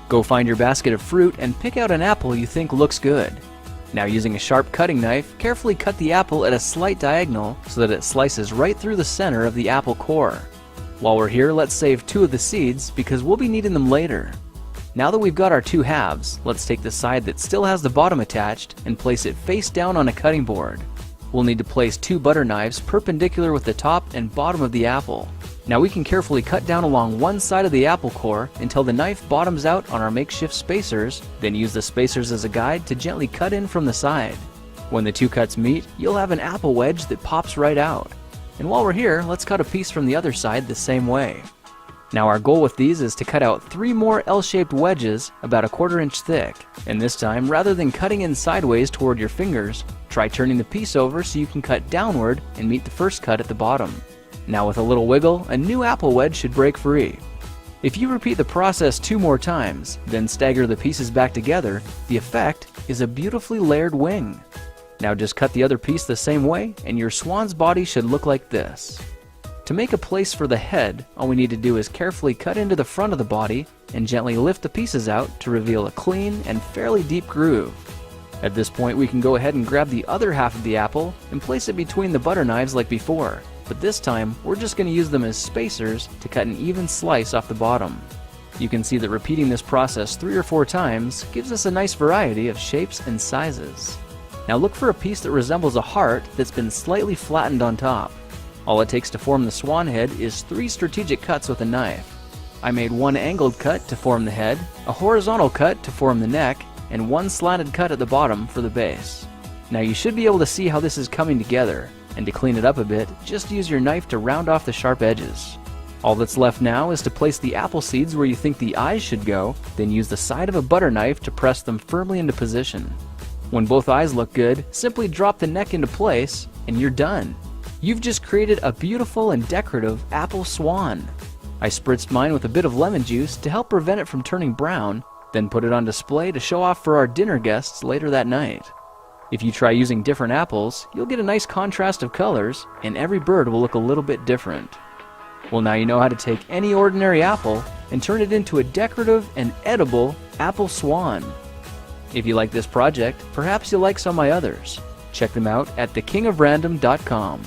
Go find your basket of fruit and pick out an apple you think looks good. Now, using a sharp cutting knife, carefully cut the apple at a slight diagonal so that it slices right through the center of the apple core. While we're here, let's save 2 of the seeds because we'll be needing them later. Now that we've got our 2 halves, let's take the side that still has the bottom attached and place it face down on a cutting board. We'll need to place 2 butter knives perpendicular with the top and bottom of the apple. Now we can carefully cut down along one side of the apple core until the knife bottoms out on our makeshift spacers, then use the spacers as a guide to gently cut in from the side. When the 2 cuts meet, you'll have an apple wedge that pops right out. And while we're here, let's cut a piece from the other side the same way. Now our goal with these is to cut out 3 more L-shaped wedges about 1/4 inch thick. And this time, rather than cutting in sideways toward your fingers, try turning the piece over so you can cut downward and meet the first cut at the bottom. Now with a little wiggle, a new apple wedge should break free. If you repeat the process 2 more times, then stagger the pieces back together, the effect is a beautifully layered wing. Now just cut the other piece the same way and your swan's body should look like this. To make a place for the head, all we need to do is carefully cut into the front of the body and gently lift the pieces out to reveal a clean and fairly deep groove. At this point, we can go ahead and grab the other half of the apple and place it between the butter knives like before. But this time, we're just going to use them as spacers to cut an even slice off the bottom. You can see that repeating this process 3 or 4 times gives us a nice variety of shapes and sizes. Now look for a piece that resembles a heart that's been slightly flattened on top. All it takes to form the swan head is 3 strategic cuts with a knife. I made 1 angled cut to form the head, a horizontal cut to form the neck, and 1 slanted cut at the bottom for the base. Now you should be able to see how this is coming together. And to clean it up a bit, just use your knife to round off the sharp edges. All that's left now is to place the apple seeds where you think the eyes should go, then use the side of a butter knife to press them firmly into position. When both eyes look good, simply drop the neck into place, and you're done. You've just created a beautiful and decorative apple swan. I spritzed mine with a bit of lemon juice to help prevent it from turning brown, then put it on display to show off for our dinner guests later that night. If you try using different apples, you'll get a nice contrast of colors, and every bird will look a little bit different. Well, now you know how to take any ordinary apple and turn it into a decorative and edible apple swan. If you like this project, perhaps you'll like some of my others. Check them out at thekingofrandom.com.